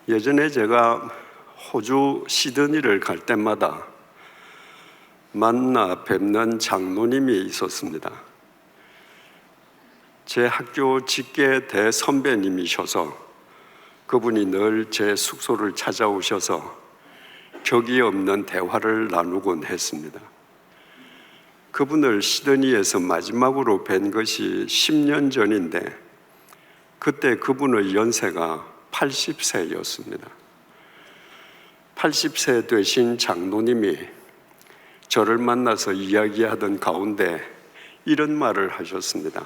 예전에 제가 호주 시드니를 갈 때마다 만나 뵙는 장로님이 있었습니다. 제 학교 직계 대선배님이셔서 그분이 늘 제 숙소를 찾아오셔서 격이 없는 대화를 나누곤 했습니다. 그분을 시드니에서 마지막으로 뵌 것이 10년 전인데 그때 그분의 연세가 80세였습니다. 80세 되신 장로님이 저를 만나서 이야기하던 가운데 이런 말을 하셨습니다.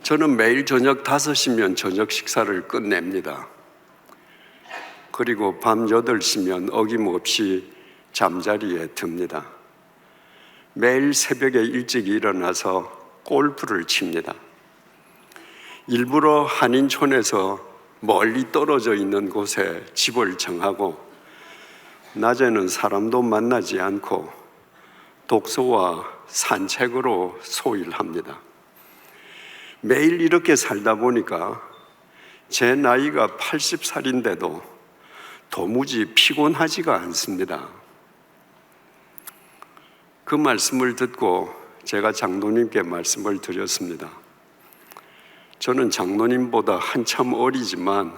저는 매일 저녁 5시면 저녁 식사를 끝냅니다. 그리고 밤 8시면 어김없이 잠자리에 듭니다. 매일 새벽에 일찍 일어나서 골프를 칩니다. 일부러 한인촌에서 멀리 떨어져 있는 곳에 집을 정하고 낮에는 사람도 만나지 않고 독서와 산책으로 소일합니다. 매일 이렇게 살다 보니까 제 나이가 80살인데도 도무지 피곤하지가 않습니다. 그 말씀을 듣고 제가 장로님께 말씀을 드렸습니다. 저는 장로님보다 한참 어리지만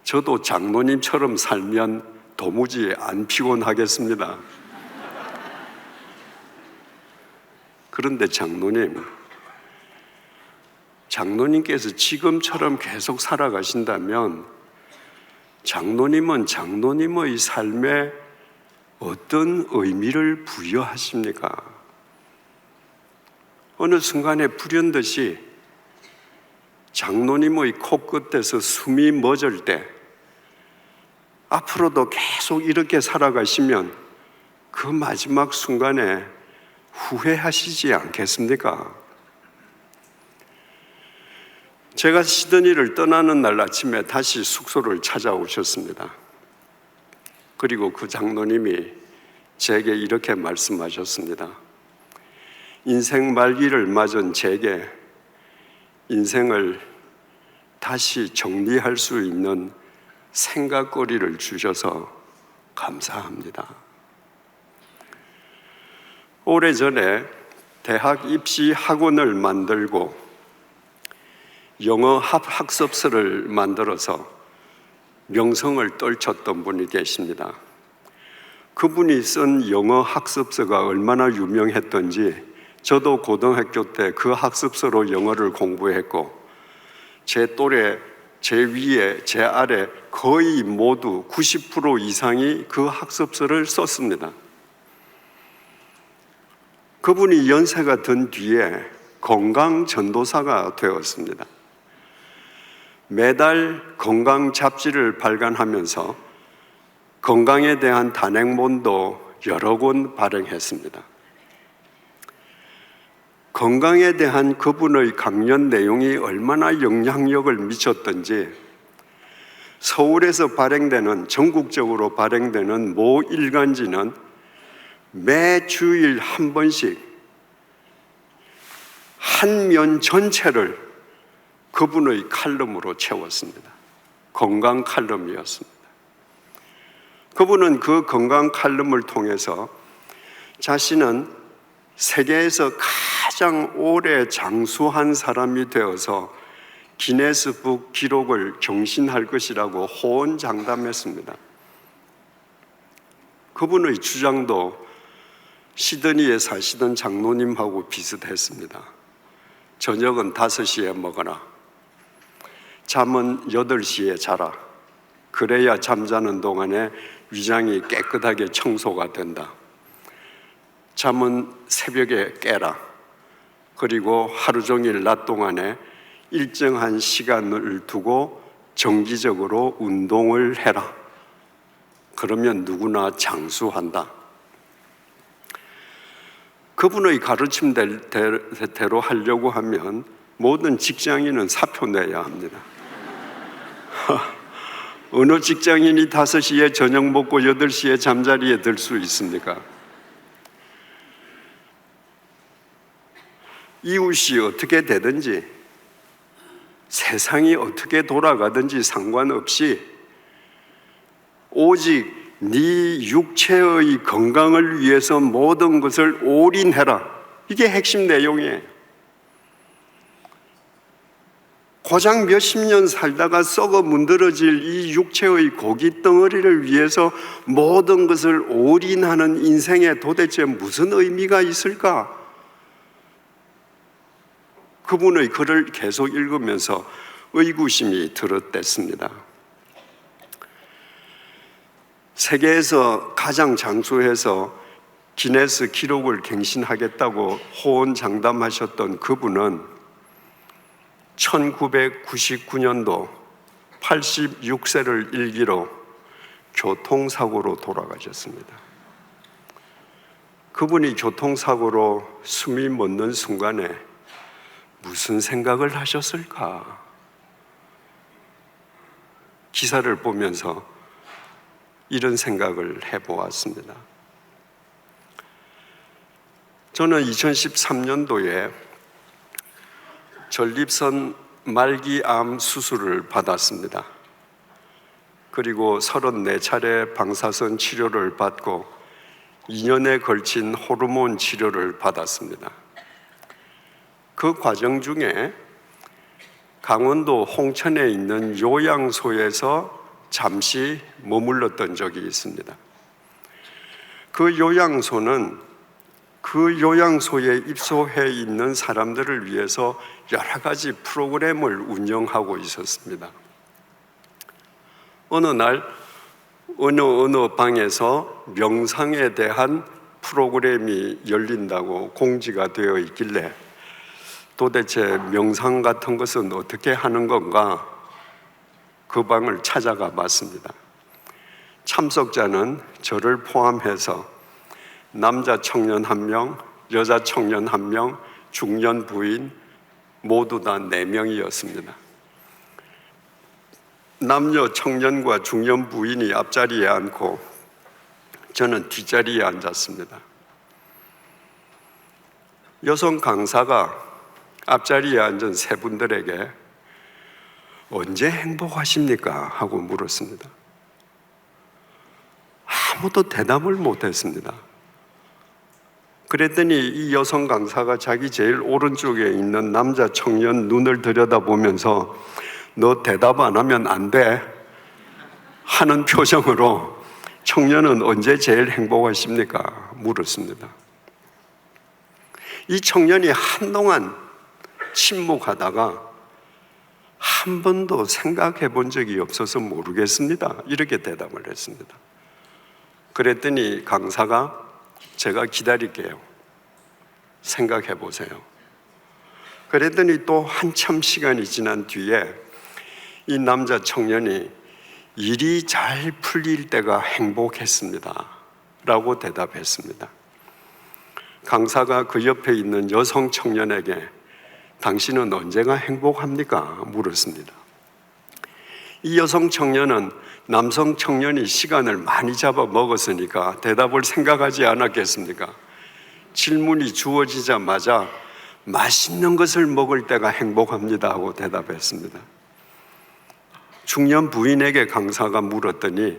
저도 장로님처럼 살면 도무지 안 피곤하겠습니다. 그런데 장로님께서 지금처럼 계속 살아가신다면 장로님은 장로님의 삶에 어떤 의미를 부여하십니까? 어느 순간에 불현듯이 장로님의 코끝에서 숨이 멎을 때 앞으로도 계속 이렇게 살아가시면 그 마지막 순간에 후회하시지 않겠습니까? 제가 시드니를 떠나는 날 아침에 다시 숙소를 찾아오셨습니다. 그리고 그 장로님이 제게 이렇게 말씀하셨습니다. 인생 말기를 맞은 제게 인생을 다시 정리할 수 있는 생각거리를 주셔서 감사합니다. 오래전에 대학 입시 학원을 만들고 영어 학습서를 만들어서 명성을 떨쳤던 분이 계십니다. 그분이 쓴 영어 학습서가 얼마나 유명했던지 저도 고등학교 때 그 학습서로 영어를 공부했고 제 또래, 제 위에, 제 아래 거의 모두 90% 이상이 그 학습서를 썼습니다. 그분이 연세가 든 뒤에 건강 전도사가 되었습니다. 매달 건강 잡지를 발간하면서 건강에 대한 단행본도 여러 권 발행했습니다. 건강에 대한 그분의 강연 내용이 얼마나 영향력을 미쳤던지 서울에서 발행되는, 전국적으로 발행되는 모 일간지는 매 주일 한 번씩 한 면 전체를 그분의 칼럼으로 채웠습니다. 건강 칼럼이었습니다. 그분은 그 건강 칼럼을 통해서 자신은 세계에서 가장 오래 장수한 사람이 되어서 기네스북 기록을 경신할 것이라고 호언장담했습니다. 그분의 주장도 시드니에 사시던 장로님하고 비슷했습니다. 저녁은 5시에 먹어라. 잠은 8시에 자라. 그래야 잠자는 동안에 위장이 깨끗하게 청소가 된다. 잠은 새벽에 깨라. 그리고 하루 종일 낮 동안에 일정한 시간을 두고 정기적으로 운동을 해라. 그러면 누구나 장수한다. 그분의 가르침대로 하려고 하면 모든 직장인은 사표 내야 합니다. 어느 직장인이 5시에 저녁 먹고 8시에 잠자리에 들 수 있습니까? 이웃이 어떻게 되든지 세상이 어떻게 돌아가든지 상관없이 오직 네 육체의 건강을 위해서 모든 것을 올인해라. 이게 핵심 내용이에요. 고작 몇십 년 살다가 썩어 문드러질 이 육체의 고기 덩어리를 위해서 모든 것을 올인하는 인생에 도대체 무슨 의미가 있을까? 그분의 글을 계속 읽으면서 의구심이 들었댔습니다. 세계에서 가장 장수해서 기네스 기록을 갱신하겠다고 호언장담하셨던 그분은 1999년도 86세를 일기로 교통사고로 돌아가셨습니다. 그분이 교통사고로 숨이 멎는 순간에 무슨 생각을 하셨을까? 기사를 보면서 이런 생각을 해보았습니다. 저는 2013년도에 전립선 말기암 수술을 받았습니다. 그리고 34차례 방사선 치료를 받고 2년에 걸친 호르몬 치료를 받았습니다. 그 과정 중에 강원도 홍천에 있는 요양소에서 잠시 머물렀던 적이 있습니다. 그 요양소는 그 요양소에 입소해 있는 사람들을 위해서 여러 가지 프로그램을 운영하고 있었습니다. 어느 날 어느 방에서 명상에 대한 프로그램이 열린다고 공지가 되어 있길래 도대체 명상 같은 것은 어떻게 하는 건가? 그 방을 찾아가 봤습니다. 참석자는 저를 포함해서 남자 청년 1명, 여자 청년 1명, 중년 부인 모두 다 4명이었습니다. 남녀 청년과 중년 부인이 앞자리에 앉고 저는 뒷자리에 앉았습니다. 여성 강사가 앞자리에 앉은 세 분들에게 언제 행복하십니까? 하고 물었습니다. 아무도 대답을 못했습니다. 그랬더니 이 여성 강사가 자기 제일 오른쪽에 있는 남자 청년 눈을 들여다보면서 너 대답 안 하면 안 돼 하는 표정으로 청년은 언제 제일 행복하십니까? 물었습니다. 이 청년이 한동안 침묵하다가 한 번도 생각해 본 적이 없어서 모르겠습니다. 이렇게 대답을 했습니다. 그랬더니 강사가 제가 기다릴게요. 생각해 보세요. 그랬더니 또 한참 시간이 지난 뒤에 이 남자 청년이 일이 잘 풀릴 때가 행복했습니다. 라고 대답했습니다. 강사가 그 옆에 있는 여성 청년에게 당신은 언제가 행복합니까? 물었습니다. 이 여성 청년은 남성 청년이 시간을 많이 잡아 먹었으니까 대답을 생각하지 않았겠습니까? 질문이 주어지자마자 맛있는 것을 먹을 때가 행복합니다 하고 대답했습니다. 중년 부인에게 강사가 물었더니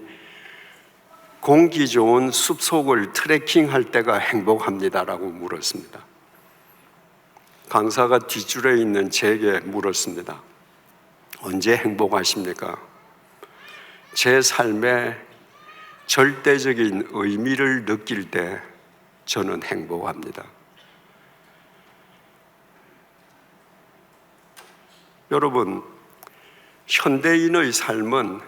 공기 좋은 숲속을 트레킹할 때가 행복합니다라고 물었습니다. 강사가 뒷줄에 있는 제게 물었습니다. 언제 행복하십니까? 제 삶에 절대적인 의미를 느낄 때 저는 행복합니다. 여러분, 현대인의 삶은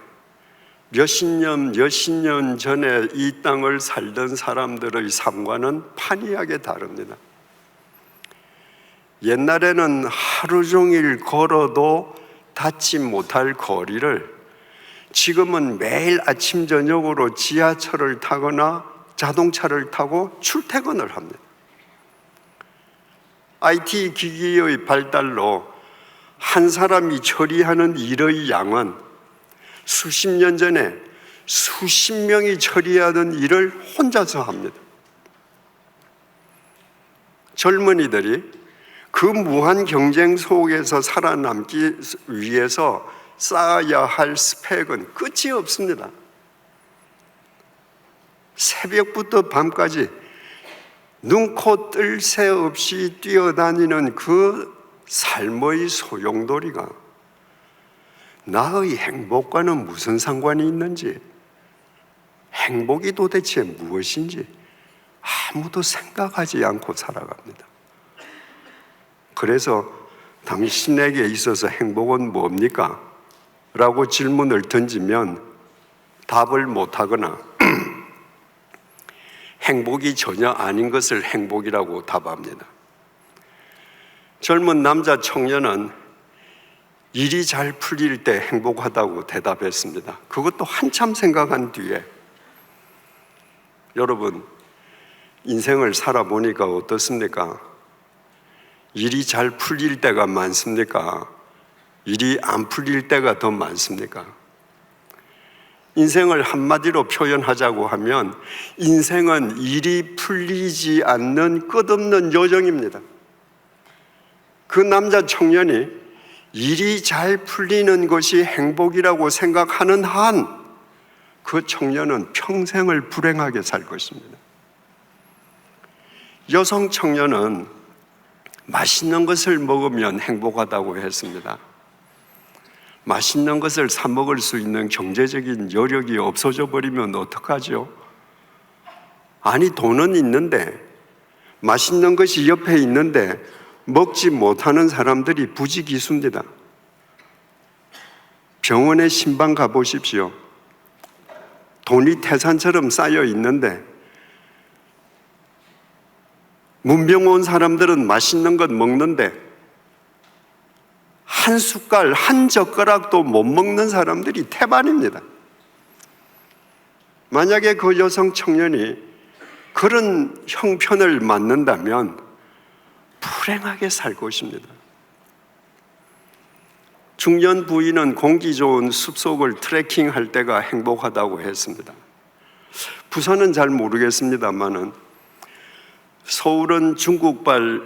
몇십 년 전에 이 땅을 살던 사람들의 삶과는 판이하게 다릅니다. 옛날에는 하루 종일 걸어도 닿지 못할 거리를 지금은 매일 아침 저녁으로 지하철을 타거나 자동차를 타고 출퇴근을 합니다. IT 기기의 발달로 한 사람이 처리하는 일의 양은 수십 년 전에 수십 명이 처리하던 일을 혼자서 합니다. 젊은이들이 그 무한 경쟁 속에서 살아남기 위해서 쌓아야 할 스펙은 끝이 없습니다. 새벽부터 밤까지 눈코 뜰 새 없이 뛰어다니는 그 삶의 소용돌이가 나의 행복과는 무슨 상관이 있는지, 행복이 도대체 무엇인지 아무도 생각하지 않고 살아갑니다. 그래서 당신에게 있어서 행복은 뭡니까? 라고 질문을 던지면 답을 못하거나 행복이 전혀 아닌 것을 행복이라고 답합니다. 젊은 남자 청년은 일이 잘 풀릴 때 행복하다고 대답했습니다. 그것도 한참 생각한 뒤에, 여러분, 인생을 살아보니까 어떻습니까? 일이 잘 풀릴 때가 많습니까? 일이 안 풀릴 때가 더 많습니까? 인생을 한마디로 표현하자고 하면 인생은 일이 풀리지 않는 끝없는 여정입니다. 그 남자 청년이 일이 잘 풀리는 것이 행복이라고 생각하는 한 그 청년은 평생을 불행하게 살 것입니다. 여성 청년은 맛있는 것을 먹으면 행복하다고 했습니다. 맛있는 것을 사 먹을 수 있는 경제적인 여력이 없어져 버리면 어떡하죠? 아니, 돈은 있는데, 맛있는 것이 옆에 있는데 먹지 못하는 사람들이 부지기수입니다. 병원에 신방 가보십시오. 돈이 태산처럼 쌓여 있는데 문병 온 사람들은 맛있는 것 먹는데 한 숟갈, 한 젓가락도 못 먹는 사람들이 태반입니다. 만약에 그 여성 청년이 그런 형편을 맞는다면 불행하게 살 것입니다. 중년 부인은 공기 좋은 숲속을 트레킹할 때가 행복하다고 했습니다. 부산은 잘 모르겠습니다만은 서울은 중국발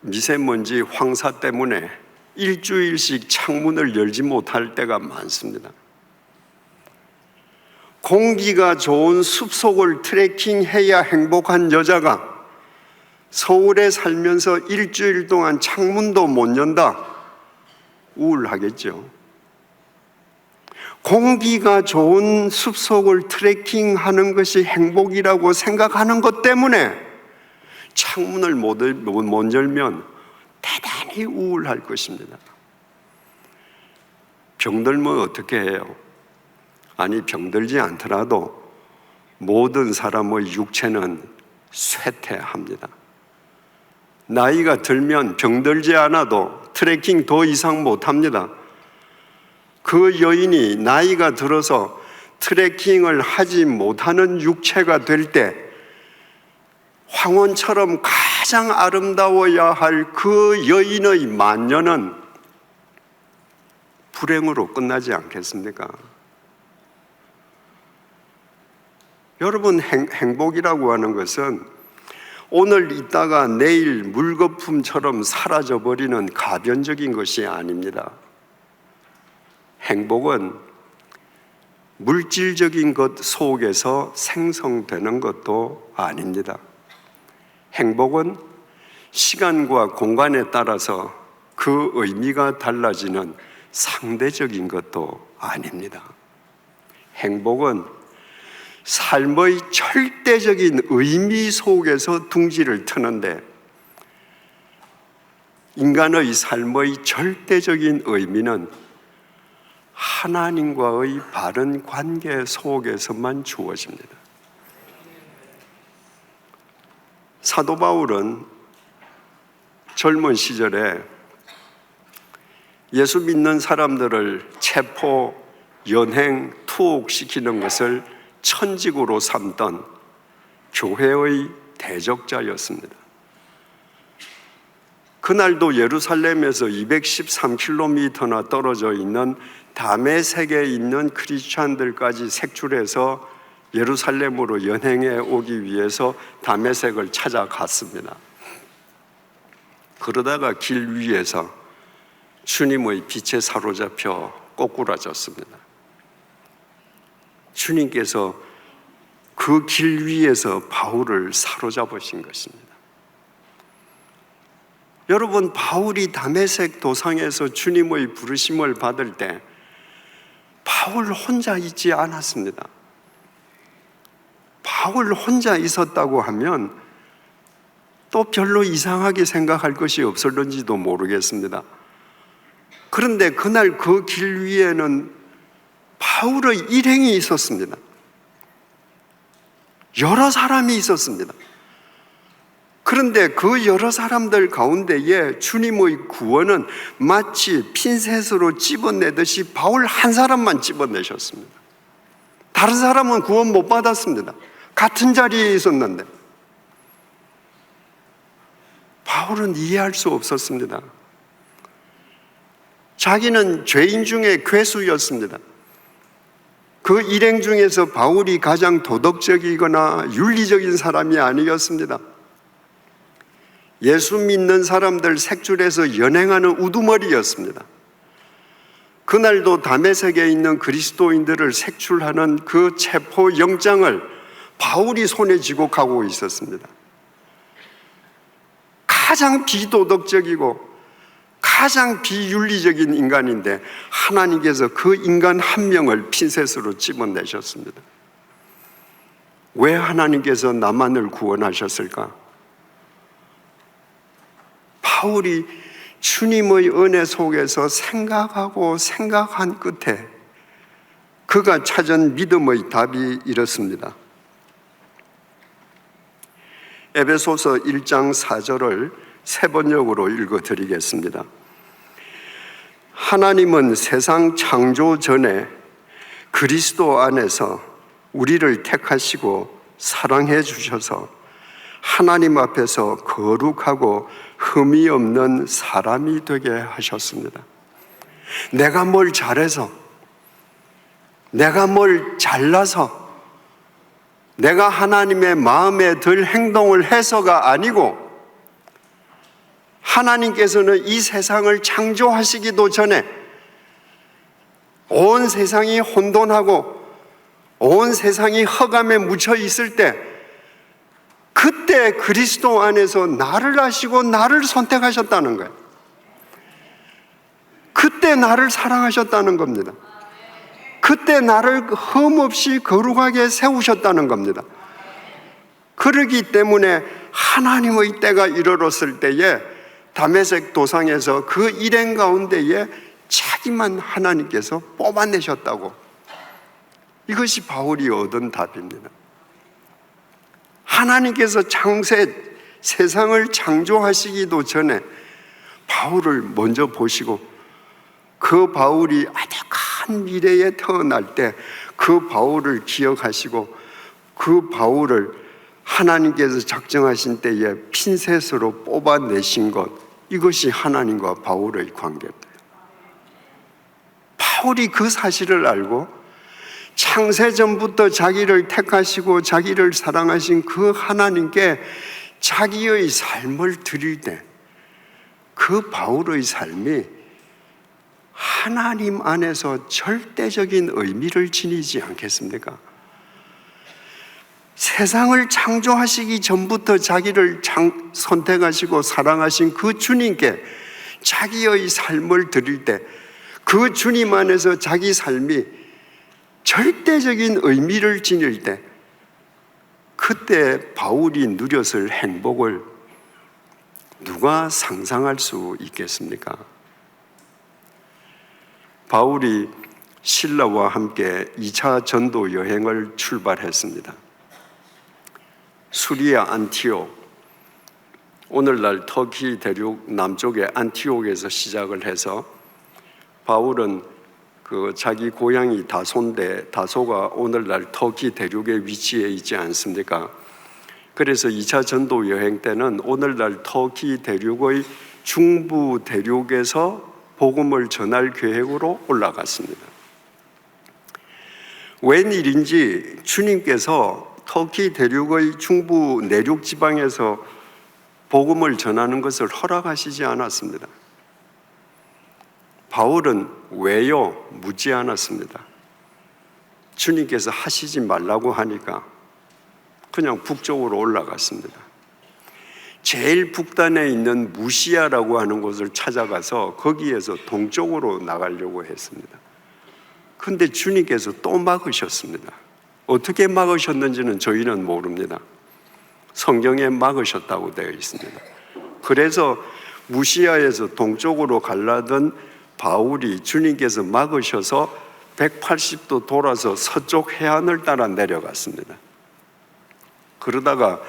미세먼지 황사 때문에 일주일씩 창문을 열지 못할 때가 많습니다. 공기가 좋은 숲속을 트레킹해야 행복한 여자가 서울에 살면서 일주일 동안 창문도 못 연다? 우울하겠죠. 공기가 좋은 숲속을 트레킹하는 것이 행복이라고 생각하는 것 때문에 창문을 못 열면 대단히 우울할 것입니다. 병들면 어떻게 해요? 아니, 병들지 않더라도 모든 사람의 육체는 쇠퇴합니다. 나이가 들면 병들지 않아도 트레킹 더 이상 못합니다. 그 여인이 나이가 들어서 트레킹을 하지 못하는 육체가 될 때 황혼처럼 가장 아름다워야 할 그 여인의 만년은 불행으로 끝나지 않겠습니까? 여러분, 행복이라고 하는 것은 오늘 있다가 내일 물거품처럼 사라져버리는 가변적인 것이 아닙니다. 행복은 물질적인 것 속에서 생성되는 것도 아닙니다. 행복은 시간과 공간에 따라서 그 의미가 달라지는 상대적인 것도 아닙니다. 행복은 삶의 절대적인 의미 속에서 둥지를 트는데 인간의 삶의 절대적인 의미는 하나님과의 바른 관계 속에서만 주어집니다. 사도 바울은 젊은 시절에 예수 믿는 사람들을 체포, 연행, 투옥시키는 것을 천직으로 삼던 교회의 대적자였습니다. 그날도 예루살렘에서 213km나 떨어져 있는 다메섹에 있는 크리스찬들까지 색출해서 예루살렘으로 연행해 오기 위해서 다메섹을 찾아갔습니다. 그러다가 길 위에서 주님의 빛에 사로잡혀 꼬꾸라졌습니다. 주님께서 그 길 위에서 바울을 사로잡으신 것입니다. 여러분, 바울이 다메섹 도상에서 주님의 부르심을 받을 때 바울 혼자 있지 않았습니다. 바울 혼자 있었다고 하면 또 별로 이상하게 생각할 것이 없을런지도 모르겠습니다. 그런데 그날 그 길 위에는 바울의 일행이 있었습니다. 여러 사람이 있었습니다. 그런데 그 여러 사람들 가운데에 주님의 구원은 마치 핀셋으로 집어내듯이 바울 한 사람만 집어내셨습니다. 다른 사람은 구원 못 받았습니다. 같은 자리에 있었는데 바울은 이해할 수 없었습니다. 자기는 죄인 중에 괴수였습니다. 그 일행 중에서 바울이 가장 도덕적이거나 윤리적인 사람이 아니었습니다. 예수 믿는 사람들 색줄에서 연행하는 우두머리였습니다. 그날도 다메섹에 있는 그리스도인들을 색출하는 그 체포 영장을 바울이 손에 쥐고 가고 있었습니다. 가장 비도덕적이고 가장 비윤리적인 인간인데 하나님께서 그 인간 한 명을 핀셋으로 집어내셨습니다. 왜 하나님께서 나만을 구원하셨을까? 바울이 주님의 은혜 속에서 생각하고 생각한 끝에 그가 찾은 믿음의 답이 이렇습니다. 에베소서 1장 4절을 세 번역으로 읽어드리겠습니다. 하나님은 세상 창조 전에 그리스도 안에서 우리를 택하시고 사랑해 주셔서 하나님 앞에서 거룩하고 흠이 없는 사람이 되게 하셨습니다. 내가 뭘 잘해서, 내가 뭘 잘나서, 내가 하나님의 마음에 들 행동을 해서가 아니고 하나님께서는 이 세상을 창조하시기도 전에 온 세상이 혼돈하고 온 세상이 흑암에 묻혀 있을 때 그때 그리스도 안에서 나를 아시고 나를 선택하셨다는 거예요. 그때 나를 사랑하셨다는 겁니다. 그때 나를 흠없이 거룩하게 세우셨다는 겁니다. 그러기 때문에 하나님의 때가 이르렀을 때에 다메섹 도상에서 그 일행 가운데에 자기만 하나님께서 뽑아내셨다고. 이것이 바울이 얻은 답입니다. 하나님께서 세상을 창조하시기도 전에 바울을 먼저 보시고 그 바울이 아득한 미래에 태어날 때 그 바울을 기억하시고 그 바울을 하나님께서 작정하신 때에 핀셋으로 뽑아내신 것, 이것이 하나님과 바울의 관계입니다. 바울이 그 사실을 알고 창세전부터 자기를 택하시고 자기를 사랑하신 그 하나님께 자기의 삶을 드릴 때 그 바울의 삶이 하나님 안에서 절대적인 의미를 지니지 않겠습니까? 세상을 창조하시기 전부터 자기를 선택하시고 사랑하신 그 주님께 자기의 삶을 드릴 때 그 주님 안에서 자기 삶이 절대적인 의미를 지닐 때 그때 바울이 누렸을 행복을 누가 상상할 수 있겠습니까? 바울이 신라와 함께 2차 전도 여행을 출발했습니다. 수리아 안티옥, 오늘날 터키 대륙 남쪽의 안티옥에서 시작을 해서 바울은 자기 고향이 다소인데 다소가 오늘날 터키 대륙의 위치에 있지 않습니까? 그래서 2차 전도 여행 때는 오늘날 터키 대륙의 중부 대륙에서 복음을 전할 계획으로 올라갔습니다. 웬일인지 주님께서 터키 대륙의 중부 내륙 지방에서 복음을 전하는 것을 허락하시지 않았습니다. 바울은 왜요? 묻지 않았습니다. 주님께서 하시지 말라고 하니까 그냥 북쪽으로 올라갔습니다. 제일 북단에 있는 무시아라고 하는 곳을 찾아가서 거기에서 동쪽으로 나가려고 했습니다. 그런데 주님께서 또 막으셨습니다. 어떻게 막으셨는지는 저희는 모릅니다. 성경에 막으셨다고 되어 있습니다. 그래서 무시아에서 동쪽으로 가려던 바울이 주님께서 막으셔서 180도 돌아서 서쪽 해안을 따라 내려갔습니다. 그러다가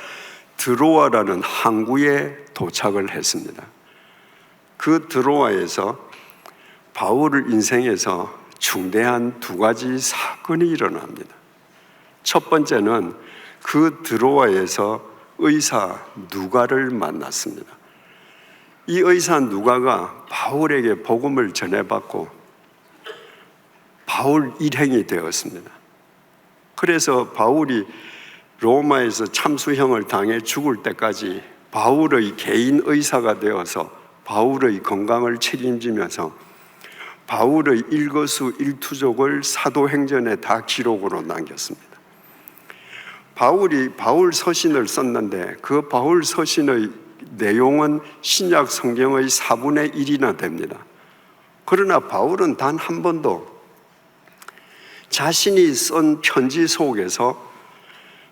드로아라는 항구에 도착을 했습니다. 그 드로아에서 바울의 인생에서 중대한 두 가지 사건이 일어납니다. 첫 번째는 그 드로아에서 의사 누가를 만났습니다. 이 의사 누가가 바울에게 복음을 전해받고 바울 일행이 되었습니다. 그래서 바울이 로마에서 참수형을 당해 죽을 때까지 바울의 개인 의사가 되어서 바울의 건강을 책임지면서 바울의 일거수일투족을 사도행전에 다 기록으로 남겼습니다. 바울이 바울 서신을 썼는데 그 바울 서신의 내용은 신약 성경의 4분의 1이나 됩니다. 그러나 바울은 단 한 번도 자신이 쓴 편지 속에서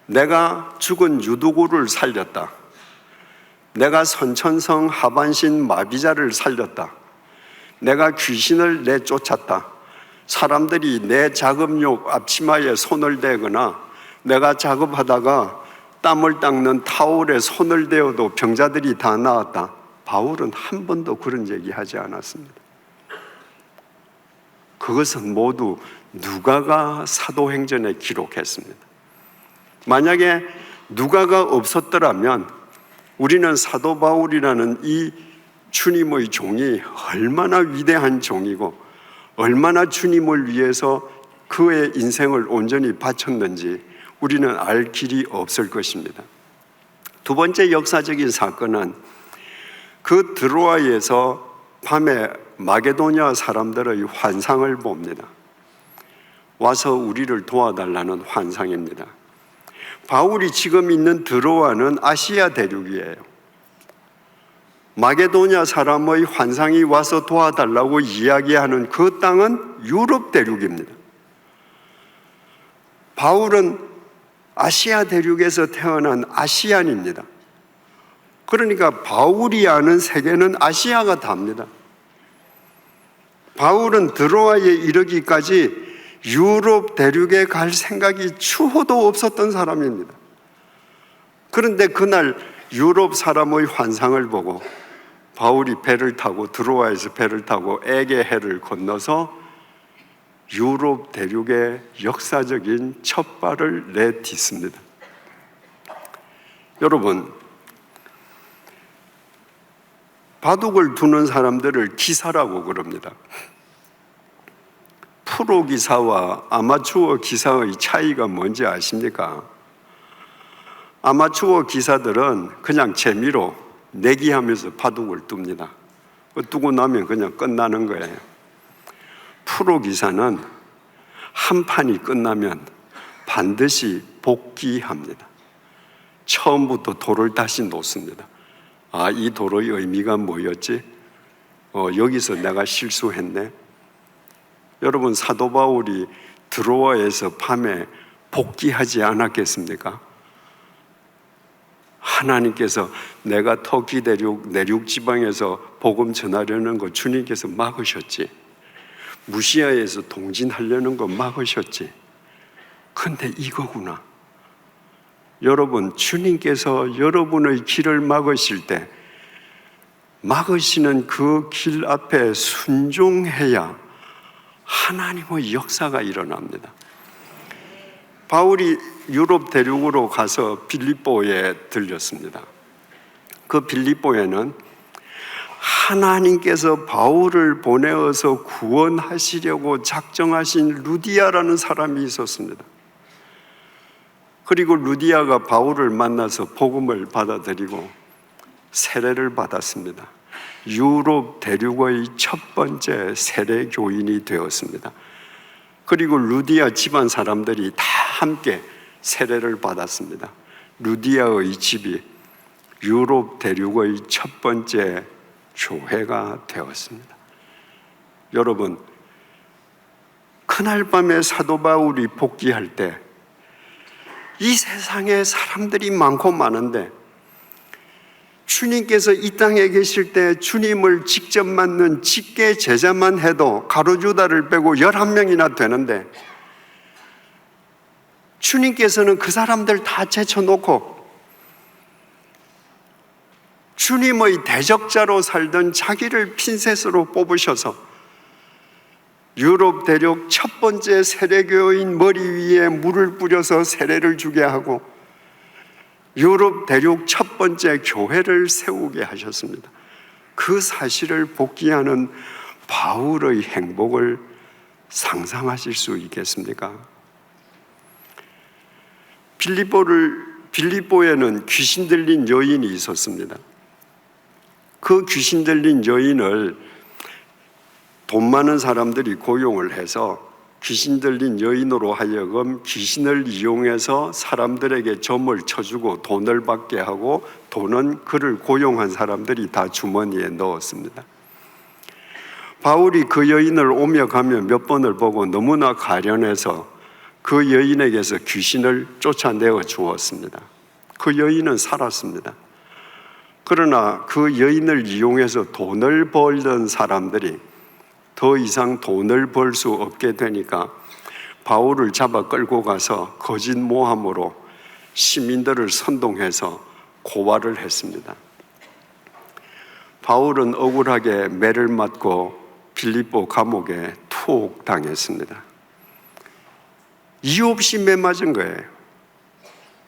내가 죽은 유두고를 살렸다, 내가 선천성 하반신 마비자를 살렸다, 내가 귀신을 내쫓았다, 사람들이 내 작업용 앞치마에 손을 대거나 내가 작업하다가 땀을 닦는 타올에 손을 대어도 병자들이 다 나았다, 바울은 한 번도 그런 얘기하지 않았습니다. 그것은 모두 누가가 사도행전에 기록했습니다. 만약에 누가가 없었더라면 우리는 사도 바울이라는 이 주님의 종이 얼마나 위대한 종이고 얼마나 주님을 위해서 그의 인생을 온전히 바쳤는지 우리는 알 길이 없을 것입니다. 두 번째 역사적인 사건은 그 드로아에서 밤에 마게도냐 사람들의 환상을 봅니다. 와서 우리를 도와달라는 환상입니다. 바울이 지금 있는 드로아는 아시아 대륙이에요. 마게도냐 사람의 환상이 와서 도와달라고 이야기하는 그 땅은 유럽 대륙입니다. 바울은 아시아 대륙에서 태어난 아시안입니다. 그러니까 바울이 아는 세계는 아시아가 답니다. 바울은 드로아에 이르기까지 유럽 대륙에 갈 생각이 추호도 없었던 사람입니다. 그런데 그날 유럽 사람의 환상을 보고 바울이 배를 타고 드로아에서 배를 타고 에게해를 건너서 유럽 대륙의 역사적인 첫 발을 내딛습니다. 여러분, 바둑을 두는 사람들을 기사라고 그럽니다. 프로 기사와 아마추어 기사의 차이가 뭔지 아십니까? 아마추어 기사들은 그냥 재미로 내기하면서 바둑을 둡니다. 두고 나면 그냥 끝나는 거예요. 프로 기사는 한 판이 끝나면 반드시 복귀합니다. 처음부터 돌을 다시 놓습니다. 아, 이 돌의 의미가 뭐였지? 여기서 내가 실수했네. 여러분, 사도 바울이 드로아에서 밤에 복귀하지 않았겠습니까? 하나님께서 내가 터키 대륙 내륙 지방에서 복음 전하려는 거 주님께서 막으셨지. 무시아에서 동진하려는 거 막으셨지. 근데 이거구나. 여러분, 주님께서 여러분의 길을 막으실 때 막으시는 그 길 앞에 순종해야 하나님의 역사가 일어납니다. 바울이 유럽 대륙으로 가서 빌립보에 들렸습니다. 그 빌립보에는 하나님께서 바울을 보내어서 구원하시려고 작정하신 루디아라는 사람이 있었습니다. 그리고 루디아가 바울을 만나서 복음을 받아들이고 세례를 받았습니다. 유럽 대륙의 첫 번째 세례 교인이 되었습니다. 그리고 루디아 집안 사람들이 다 함께 세례를 받았습니다. 루디아의 집이 유럽 대륙의 첫 번째 교회가 되었습니다. 여러분, 그날 밤에 사도 바울이 복귀할 때 이 세상에 사람들이 많고 많은데 주님께서 이 땅에 계실 때 주님을 직접 만난 직계 제자만 해도 가룟유다를 빼고 11명이나 되는데 주님께서는 그 사람들 다 제쳐놓고 주님의 대적자로 살던 자기를 핀셋으로 뽑으셔서 유럽 대륙 첫 번째 세례교인 머리 위에 물을 뿌려서 세례를 주게 하고 유럽 대륙 첫 번째 교회를 세우게 하셨습니다. 그 사실을 복귀하는 바울의 행복을 상상하실 수 있겠습니까? 빌립보에는 귀신 들린 여인이 있었습니다. 그 귀신 들린 여인을 돈 많은 사람들이 고용을 해서 귀신 들린 여인으로 하여금 귀신을 이용해서 사람들에게 점을 쳐주고 돈을 받게 하고 돈은 그를 고용한 사람들이 다 주머니에 넣었습니다. 바울이 그 여인을 오며 가며 몇 번을 보고 너무나 가련해서 그 여인에게서 귀신을 쫓아내어 주었습니다. 그 여인은 살았습니다. 그러나 그 여인을 이용해서 돈을 벌던 사람들이 더 이상 돈을 벌 수 없게 되니까 바울을 잡아 끌고 가서 거짓 모함으로 시민들을 선동해서 고발을 했습니다. 바울은 억울하게 매를 맞고 빌립보 감옥에 투옥당했습니다. 이유 없이 매 맞은 거예요.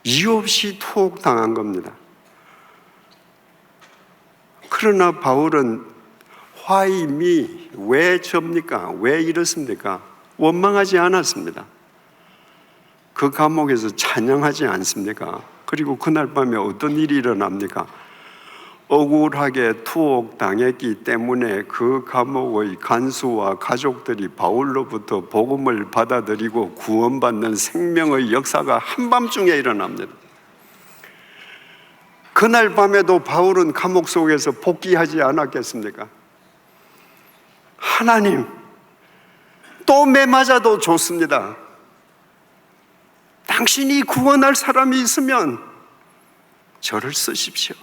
이유 없이 투옥당한 겁니다. 그러나 바울은 Why me? 왜 접니까? 왜 이렇습니까? 원망하지 않았습니다. 그 감옥에서 찬양하지 않습니까? 그리고 그날 밤에 어떤 일이 일어납니까? 억울하게 투옥당했기 때문에 그 감옥의 간수와 가족들이 바울로부터 복음을 받아들이고 구원받는 생명의 역사가 한밤중에 일어납니다. 그날 밤에도 바울은 감옥 속에서 복귀하지 않았겠습니까? 하나님, 또 매 맞아도 좋습니다. 당신이 구원할 사람이 있으면 저를 쓰십시오.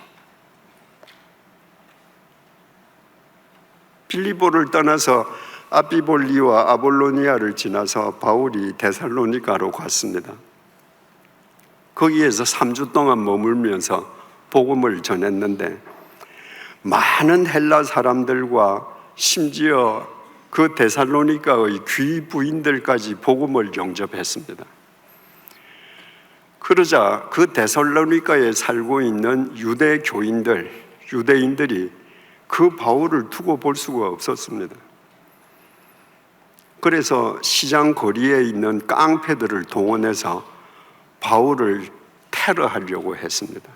빌립보를 떠나서 아비볼리와 아볼로니아를 지나서 바울이 데살로니가로 갔습니다. 거기에서 3주 동안 머물면서 복음을 전했는데 많은 헬라 사람들과 심지어 그 데살로니가의 귀 부인들까지 복음을 영접했습니다. 그러자 그 데살로니가에 살고 있는 유대인들이 그 바울을 두고 볼 수가 없었습니다. 그래서 시장 거리에 있는 깡패들을 동원해서 바울을 테러하려고 했습니다.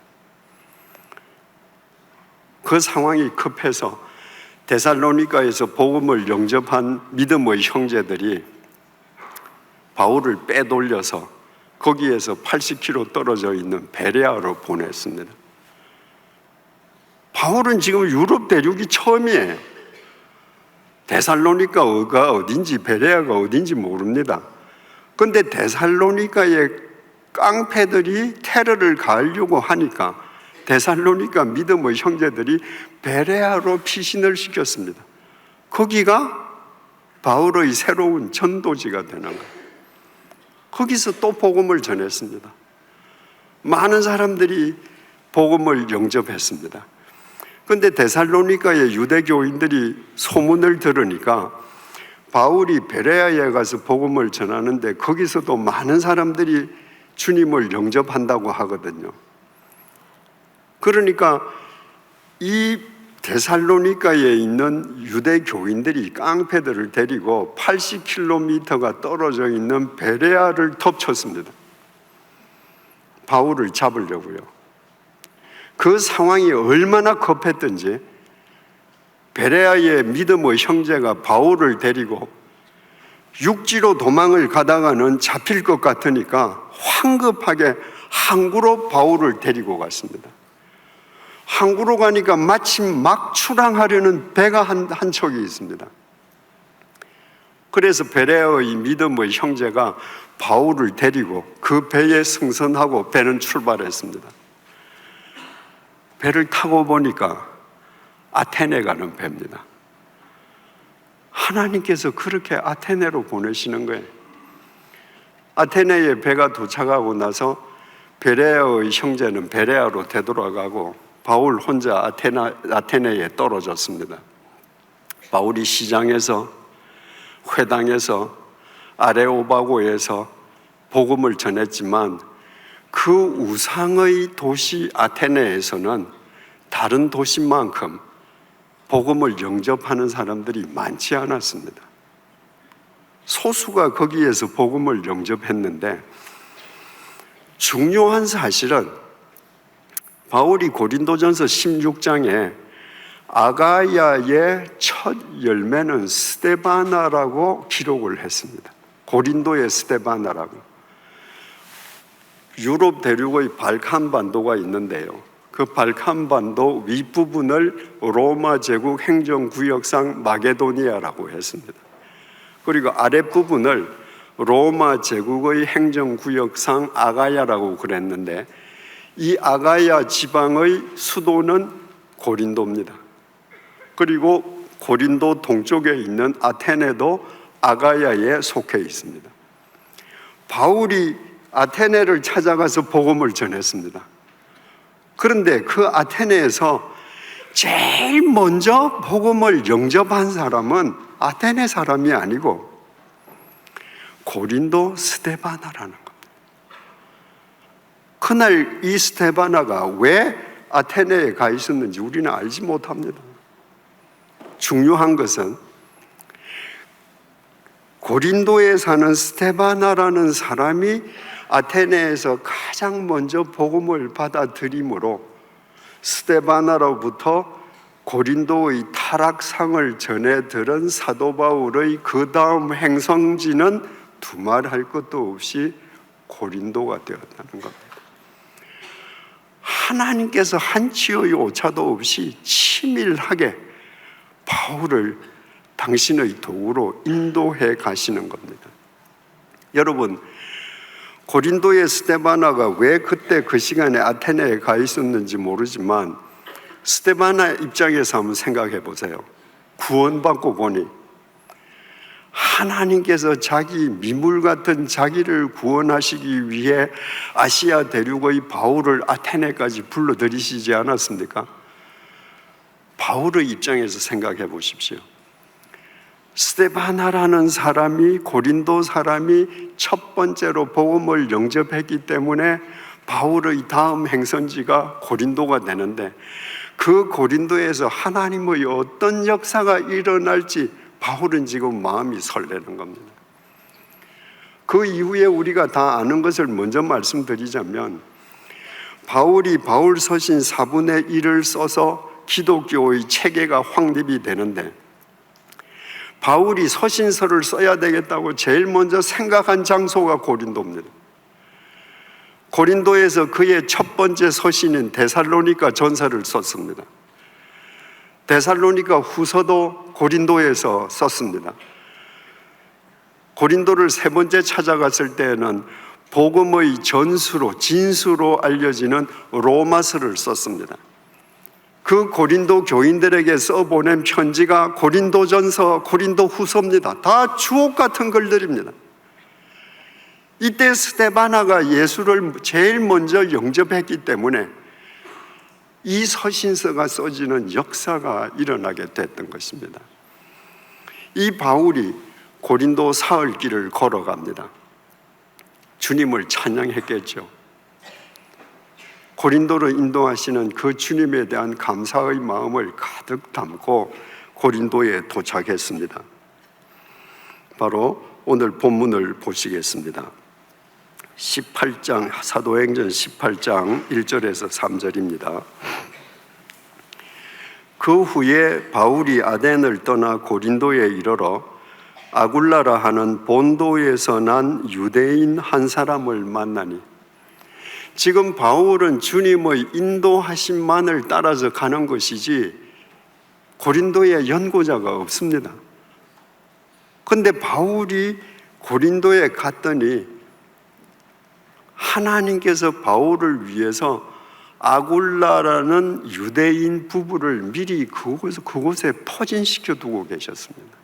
그 상황이 급해서 데살로니가에서 복음을 영접한 믿음의 형제들이 바울을 빼돌려서 거기에서 80km 떨어져 있는 베레아로 보냈습니다. 바울은 지금 유럽 대륙이 처음이에요. 데살로니가가 어딘지 베레아가 어딘지 모릅니다. 그런데 데살로니가의 깡패들이 테러를 가하려고 하니까 데살로니가 믿음의 형제들이 베레아로 피신을 시켰습니다. 거기가 바울의 새로운 전도지가 되는 거예요. 거기서 또 복음을 전했습니다. 많은 사람들이 복음을 영접했습니다. 그런데 데살로니가의 유대교인들이 소문을 들으니까 바울이 베레아에 가서 복음을 전하는데 거기서도 많은 사람들이 주님을 영접한다고 하거든요. 그러니까 이 데살로니가에 있는 유대교인들이 깡패들을 데리고 80km가 떨어져 있는 베레아를 덮쳤습니다. 바울을 잡으려고요. 그 상황이 얼마나 급했던지 베레아의 믿음의 형제가 바울을 데리고 육지로 도망을 가다가는 잡힐 것 같으니까 황급하게 항구로 바울을 데리고 갔습니다. 항구로 가니까 마침 막 출항하려는 배가 한 척이 있습니다. 그래서 베레아의 믿음의 형제가 바울을 데리고 그 배에 승선하고 배는 출발했습니다. 배를 타고 보니까 아테네 가는 배입니다. 하나님께서 그렇게 아테네로 보내시는 거예요. 아테네에 배가 도착하고 나서 베레아의 형제는 베레아로 되돌아가고 바울 혼자 아테네에 떨어졌습니다. 바울이 시장에서, 회당에서, 아레오바고에서 복음을 전했지만 그 우상의 도시 아테네에서는 다른 도시만큼 복음을 영접하는 사람들이 많지 않았습니다. 소수가 거기에서 복음을 영접했는데, 중요한 사실은 바울이 고린도전서 16장에 아가야의 첫 열매는 스데바나라고 기록을 했습니다. 고린도의 스데바나라고. 유럽 대륙의 발칸반도가 있는데요, 그 발칸반도 윗부분을 로마 제국 행정구역상 마게도니아라고 했습니다. 그리고 아랫부분을 로마 제국의 행정구역상 아가야라고 그랬는데, 이 아가야 지방의 수도는 고린도입니다. 그리고 고린도 동쪽에 있는 아테네도 아가야에 속해 있습니다. 바울이 아테네를 찾아가서 복음을 전했습니다. 그런데 그 아테네에서 제일 먼저 복음을 영접한 사람은 아테네 사람이 아니고 고린도 스데바나라는 겁니다. 그날 이 스데바나가 왜 아테네에 가 있었는지 우리는 알지 못합니다. 중요한 것은 고린도에 사는 스데바나라는 사람이 아테네에서 가장 먼저 복음을 받아들이므로 스데바나로부터 고린도의 타락상을 전해 들은 사도 바울의 그 다음 행성지는 두말할 것도 없이 고린도가 되었다는 겁니다. 하나님께서 한치의 오차도 없이 치밀하게 바울을 당신의 도구로 인도해 가시는 겁니다. 여러분, 고린도의 스데바나가 왜 그때 그 시간에 아테네에 가 있었는지 모르지만 스데바나 입장에서 한번 생각해 보세요. 구원받고 보니 하나님께서 자기 미물 같은 자기를 구원하시기 위해 아시아 대륙의 바울을 아테네까지 불러들이시지 않았습니까? 바울의 입장에서 생각해 보십시오. 스데바나라는 사람이, 고린도 사람이 첫 번째로 복음을 영접했기 때문에 바울의 다음 행선지가 고린도가 되는데, 그 고린도에서 하나님의 어떤 역사가 일어날지 바울은 지금 마음이 설레는 겁니다. 그 이후에 우리가 다 아는 것을 먼저 말씀드리자면, 바울이 바울 서신 4분의 1을 써서 기독교의 체계가 확립이 되는데, 바울이 서신서를 써야 되겠다고 제일 먼저 생각한 장소가 고린도입니다. 고린도에서 그의 첫 번째 서신인 데살로니가 전서를 썼습니다. 데살로니가 후서도 고린도에서 썼습니다. 고린도를 세 번째 찾아갔을 때에는 복음의 전수로, 진수로 알려지는 로마서를 썼습니다. 그 고린도 교인들에게 써보낸 편지가 고린도전서, 고린도후서입니다. 다 주옥 같은 글들입니다. 이때 스데바나가 예수를 제일 먼저 영접했기 때문에 이 서신서가 써지는 역사가 일어나게 됐던 것입니다. 이 바울이 고린도 사흘길을 걸어갑니다. 주님을 찬양했겠죠. 고린도로 인도하시는 그 주님에 대한 감사의 마음을 가득 담고 고린도에 도착했습니다. 바로 오늘 본문을 보시겠습니다. 18장, 사도행전 18장 1절에서 3절입니다. 그 후에 바울이 아덴을 떠나 고린도에 이르러 아굴라라 하는 본도에서 난 유대인 한 사람을 만나니, 지금 바울은 주님의 인도하심만을 따라서 가는 것이지 고린도에 연고자가 없습니다. 그런데 바울이 고린도에 갔더니 하나님께서 바울을 위해서 아굴라라는 유대인 부부를 미리 그곳에 포진시켜 두고 계셨습니다.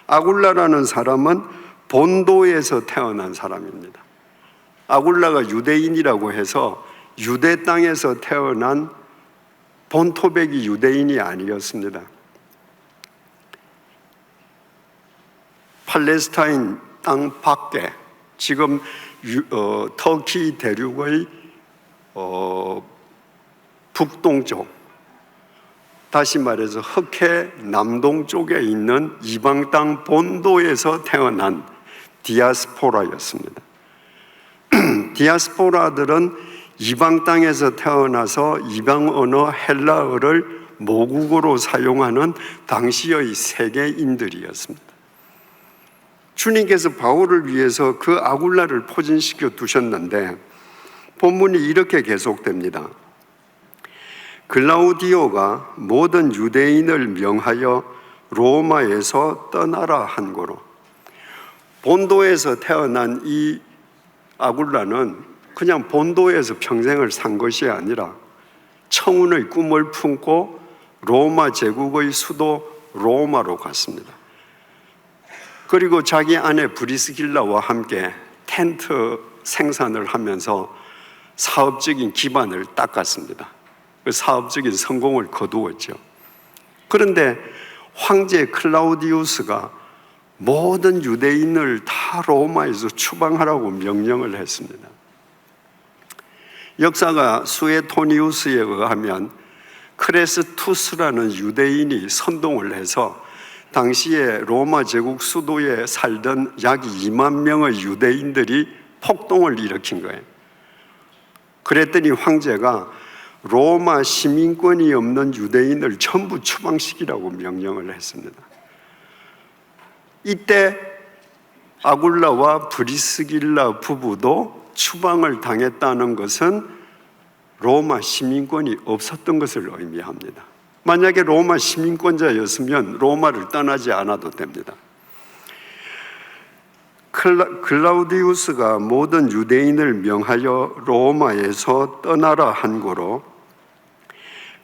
아굴라라는 사람은 본도에서 태어난 사람입니다. 아굴라가 유대인이라고 해서 유대 땅에서 태어난 본토백이 유대인이 아니었습니다. 팔레스타인 땅 밖에, 지금 터키 대륙의 북동쪽, 다시 말해서 흑해 남동쪽에 있는 이방 땅 본도에서 태어난 디아스포라였습니다. 디아스포라들은 이방 땅에서 태어나서 이방 언어 헬라어를 모국어로 사용하는 당시의 세계인들이었습니다. 주님께서 바울을 위해서 그 아굴라를 포진시켜 두셨는데 본문이 이렇게 계속됩니다. 글라우디오가 모든 유대인을 명하여 로마에서 떠나라 한 거로, 본도에서 태어난 이 아굴라는 그냥 본도에서 평생을 산 것이 아니라 청운의 꿈을 품고 로마 제국의 수도 로마로 갔습니다. 그리고 자기 아내 브리스길라와 함께 텐트 생산을 하면서 사업적인 기반을 닦았습니다. 그 사업적인 성공을 거두었죠. 그런데 황제 클라우디우스가 모든 유대인을 다 로마에서 추방하라고 명령을 했습니다. 역사가 수에토니우스에 의하면 크레스투스라는 유대인이 선동을 해서 당시에 로마 제국 수도에 살던 약 2만 명의 유대인들이 폭동을 일으킨 거예요. 그랬더니 황제가 로마 시민권이 없는 유대인을 전부 추방시키라고 명령을 했습니다. 이때 아굴라와 브리스길라 부부도 추방을 당했다는 것은 로마 시민권이 없었던 것을 의미합니다. 만약에 로마 시민권자였으면 로마를 떠나지 않아도 됩니다. 클라우디우스가 모든 유대인을 명하여 로마에서 떠나라 한 거로,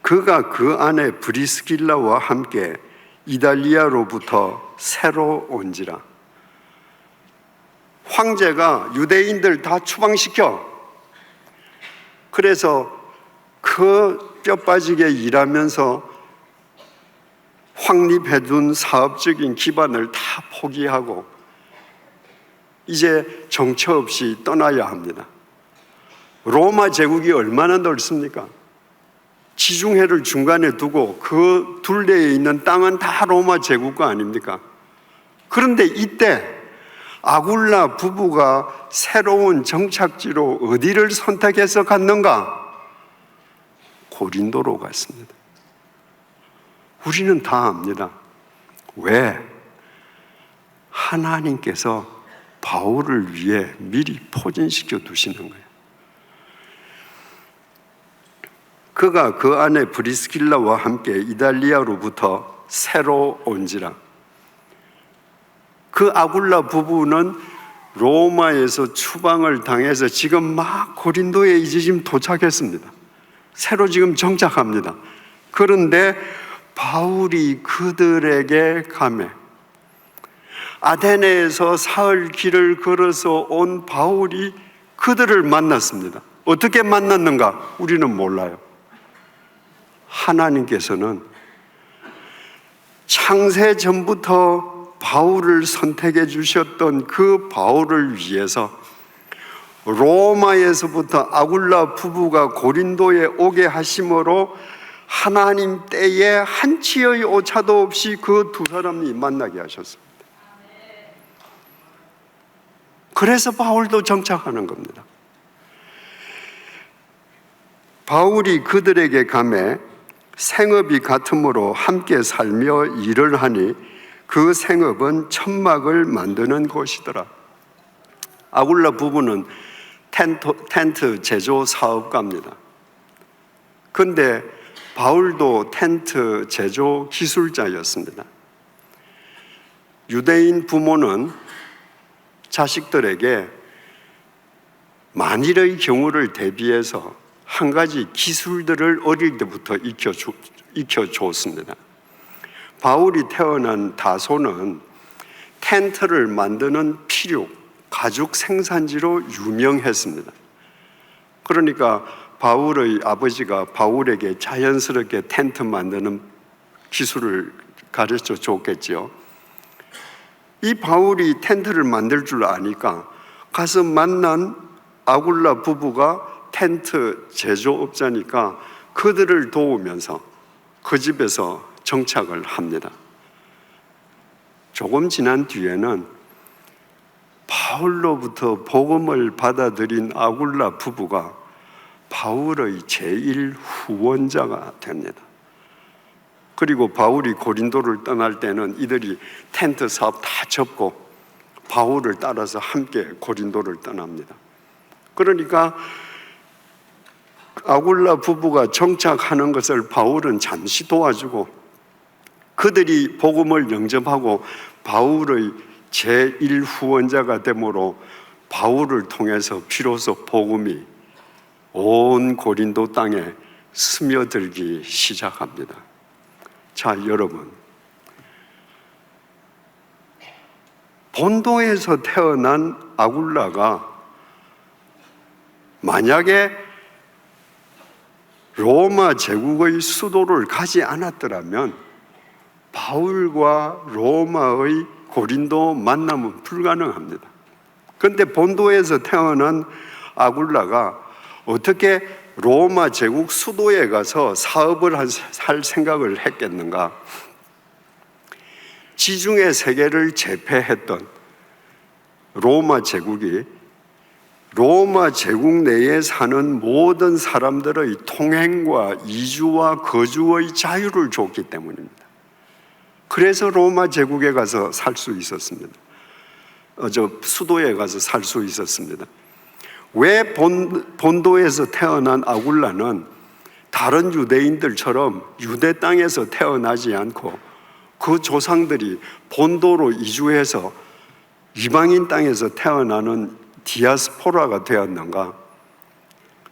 그가 그 아내 브리스길라와 함께 이달리아로부터 새로 온지라. 황제가 유대인들 다 추방시켜. 그래서 그 뼈 빠지게 일하면서 확립해둔 사업적인 기반을 다 포기하고 이제 정처 없이 떠나야 합니다. 로마 제국이 얼마나 넓습니까? 지중해를 중간에 두고 그 둘레에 있는 땅은 다 로마 제국가 아닙니까? 그런데 이때 아굴라 부부가 새로운 정착지로 어디를 선택해서 갔는가? 고린도로 갔습니다. 우리는 다 압니다. 왜? 하나님께서 바울을 위해 미리 포진시켜 두시는 거예요. 그가 그 아내 브리스길라와 함께 이달리아로부터 새로 온지라. 그 아굴라 부부는 로마에서 추방을 당해서 지금 막 고린도에 이제 지금 도착했습니다. 새로 지금 정착합니다. 그런데 바울이 그들에게 가매, 아테네에서 사흘 길을 걸어서 온 바울이 그들을 만났습니다. 어떻게 만났는가? 우리는 몰라요. 하나님께서는 창세 전부터 바울을 선택해 주셨던 그 바울을 위해서 로마에서부터 아굴라 부부가 고린도에 오게 하심으로 하나님 때에 한치의 오차도 없이 그 두 사람이 만나게 하셨습니다. 그래서 바울도 정착하는 겁니다. 바울이 그들에게 감해 생업이 같으므로 함께 살며 일을 하니 그 생업은 천막을 만드는 곳이더라. 아굴라 부부는 텐트 제조 사업가입니다. 그런데 바울도 텐트 제조 기술자였습니다. 유대인 부모는 자식들에게 만일의 경우를 대비해서 한 가지 기술들을 어릴 때부터 익혀줬습니다. 바울이 태어난 다소는 텐트를 만드는 필요, 가죽 생산지로 유명했습니다. 그러니까 바울의 아버지가 바울에게 자연스럽게 텐트 만드는 기술을 가르쳐 줬겠죠. 이 바울이 텐트를 만들 줄 아니까 가서 만난 아굴라 부부가 텐트 제조업자니까 그들을 도우면서 그 집에서 정착을 합니다. 조금 지난 뒤에는 바울로부터 복음을 받아들인 아굴라 부부가 바울의 제일 후원자가 됩니다. 그리고 바울이 고린도를 떠날 때는 이들이 텐트 사업 다 접고 바울을 따라서 함께 고린도를 떠납니다. 그러니까 아굴라 부부가 정착하는 것을 바울은 잠시 도와주고 그들이 복음을 영접하고 바울의 제1후원자가 되므로 바울을 통해서 비로소 복음이 온 고린도 땅에 스며들기 시작합니다. 자, 여러분, 본도에서 태어난 아굴라가 만약에 로마 제국의 수도를 가지 않았더라면 바울과 로마의 고린도 만남은 불가능합니다. 그런데 본도에서 태어난 아굴라가 어떻게 로마 제국 수도에 가서 사업을 할 생각을 했겠는가? 지중해 세계를 제패했던 로마 제국이 로마 제국 내에 사는 모든 사람들의 통행과 이주와 거주의 자유를 줬기 때문입니다. 그래서 로마 제국에 가서 살 수 있었습니다. 수도에 가서 살 수 있었습니다. 왜 본도에서 태어난 아굴라는 다른 유대인들처럼 유대 땅에서 태어나지 않고 그 조상들이 본도로 이주해서 이방인 땅에서 태어나는 디아스포라가 되었는가?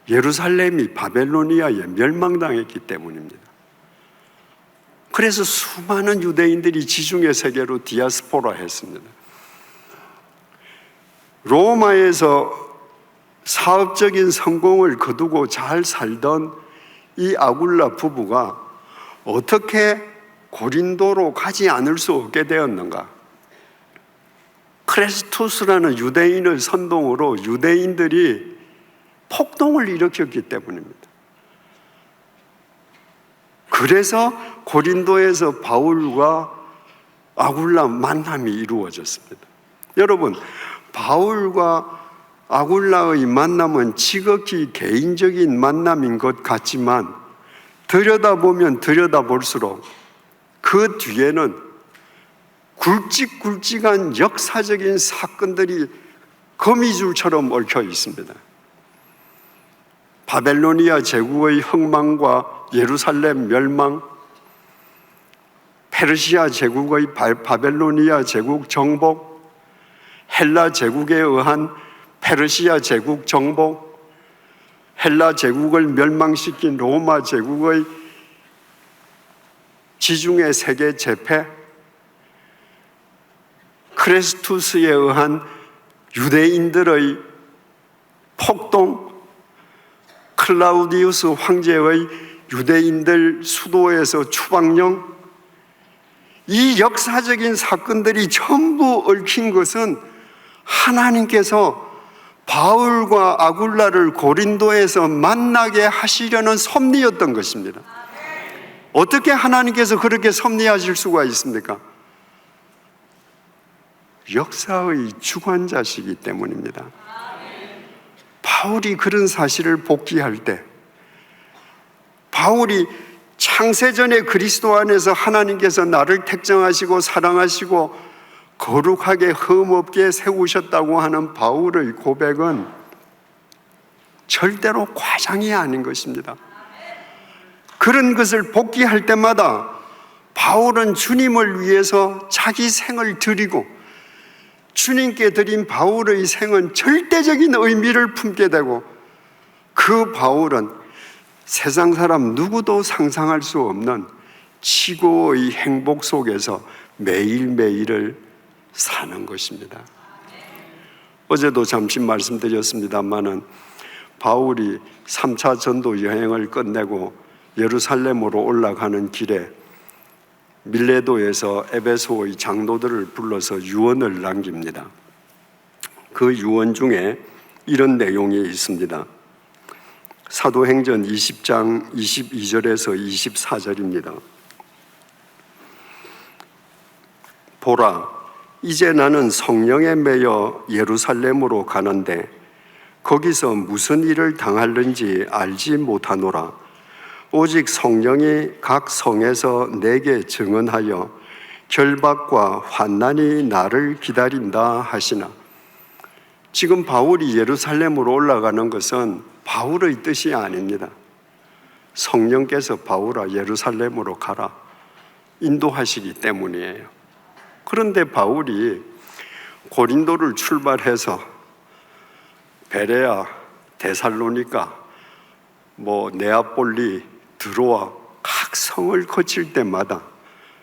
예루살렘이 바벨로니아에 멸망당했기 때문입니다. 그래서 수많은 유대인들이 지중해 세계로 디아스포라 했습니다. 로마에서 사업적인 성공을 거두고 잘 살던 이 아굴라 부부가 어떻게 고린도로 가지 않을 수 없게 되었는가? 크레스투스라는 유대인의 선동으로 유대인들이 폭동을 일으켰기 때문입니다. 그래서 고린도에서 바울과 아굴라 만남이 이루어졌습니다. 여러분, 바울과 아굴라의 만남은 지극히 개인적인 만남인 것 같지만 들여다보면 들여다볼수록 그 뒤에는 굵직굵직한 역사적인 사건들이 거미줄처럼 얽혀 있습니다. 바벨로니아 제국의 흥망과 예루살렘 멸망, 페르시아 제국의 바벨로니아 제국 정복, 헬라 제국에 의한 페르시아 제국 정복, 헬라 제국을 멸망시킨 로마 제국의 지중해 세계 제패, 크레스투스에 의한 유대인들의 폭동, 클라우디우스 황제의 유대인들 수도에서 추방령, 이 역사적인 사건들이 전부 얽힌 것은 하나님께서 바울과 아굴라를 고린도에서 만나게 하시려는 섭리였던 것입니다. 어떻게 하나님께서 그렇게 섭리하실 수가 있습니까? 역사의 주관자시기 때문입니다. 바울이 그런 사실을 복기할 때, 바울이 창세전에 그리스도 안에서 하나님께서 나를 택정하시고 사랑하시고 거룩하게 흠없게 세우셨다고 하는 바울의 고백은 절대로 과장이 아닌 것입니다. 그런 것을 복기할 때마다 바울은 주님을 위해서 자기 생을 드리고, 주님께 드린 바울의 생은 절대적인 의미를 품게 되고, 그 바울은 세상 사람 누구도 상상할 수 없는 치고의 행복 속에서 매일매일을 사는 것입니다. 어제도 잠시 말씀드렸습니다마는 바울이 3차 전도 여행을 끝내고 예루살렘으로 올라가는 길에 밀레도에서 에베소의 장로들을 불러서 유언을 남깁니다. 그 유언 중에 이런 내용이 있습니다. 사도행전 20장 22절에서 24절입니다. 보라, 이제 나는 성령에 매여 예루살렘으로 가는데 거기서 무슨 일을 당할는지 알지 못하노라. 오직 성령이 각 성에서 내게 증언하여 결박과 환난이 나를 기다린다 하시나. 지금 바울이 예루살렘으로 올라가는 것은 바울의 뜻이 아닙니다. 성령께서 바울아 예루살렘으로 가라 인도하시기 때문이에요. 그런데 바울이 고린도를 출발해서 베레아, 데살로니가, 네아폴리, 드로아 각 성을 거칠 때마다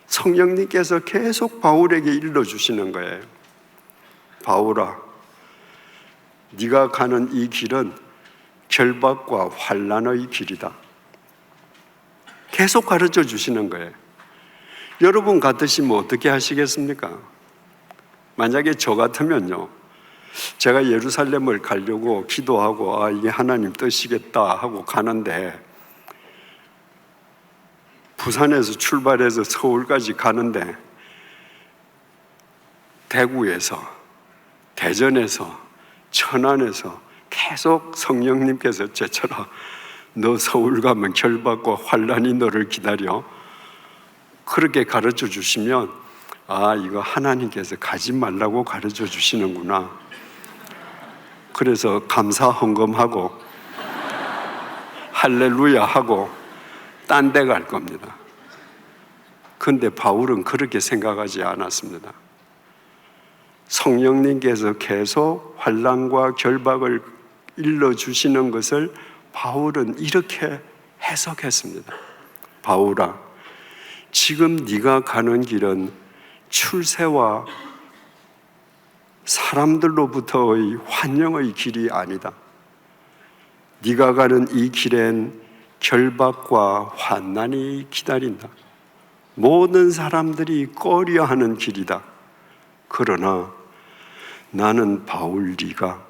성령님께서 계속 바울에게 일러주시는 거예요. 바울아, 네가 가는 이 길은 결박과 환난의 길이다. 계속 가르쳐 주시는 거예요. 여러분 같으시면 어떻게 하시겠습니까? 만약에 저 같으면요, 제가 예루살렘을 가려고 기도하고 이게 하나님 뜻이겠다 하고 가는데, 부산에서 출발해서 서울까지 가는데 대구에서, 대전에서, 천안에서 계속 성령님께서 제처럼 너 서울 가면 결박과 환난이 너를 기다려, 그렇게 가르쳐 주시면 이거 하나님께서 가지 말라고 가르쳐 주시는구나. 그래서 감사 헌금하고 할렐루야 하고 딴 데 갈 겁니다. 그런데 바울은 그렇게 생각하지 않았습니다. 성령님께서 계속 환난과 결박을 일러주시는 것을 바울은 이렇게 해석했습니다. 바울아, 지금 네가 가는 길은 출세와 사람들로부터의 환영의 길이 아니다. 네가 가는 이 길엔 결박과 환난이 기다린다. 모든 사람들이 꺼려하는 길이다. 그러나 나는 바울 네가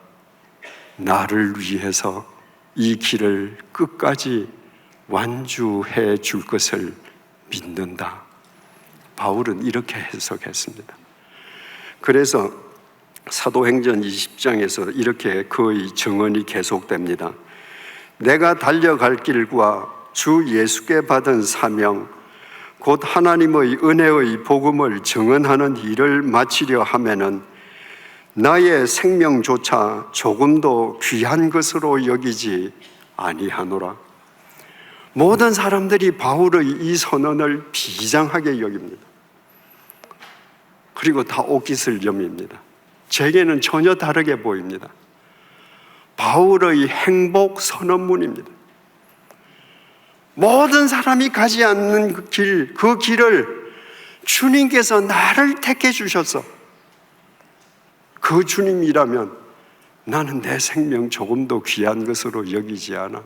나를 위해서 이 길을 끝까지 완주해 줄 것을 믿는다. 바울은 이렇게 해석했습니다. 그래서 사도행전 20장에서 이렇게 그의 증언이 계속됩니다. 내가 달려갈 길과 주 예수께 받은 사명, 곧 하나님의 은혜의 복음을 증언하는 일을 마치려 하면은 나의 생명조차 조금도 귀한 것으로 여기지 아니하노라. 모든 사람들이 바울의 이 선언을 비장하게 여깁니다. 그리고 다 옥기슬점입니다. 제게는 전혀 다르게 보입니다. 바울의 행복 선언문입니다. 모든 사람이 가지 않는 그 길을 주님께서 나를 택해 주셔서, 그 주님이라면 나는 내 생명 조금도 귀한 것으로 여기지 않아.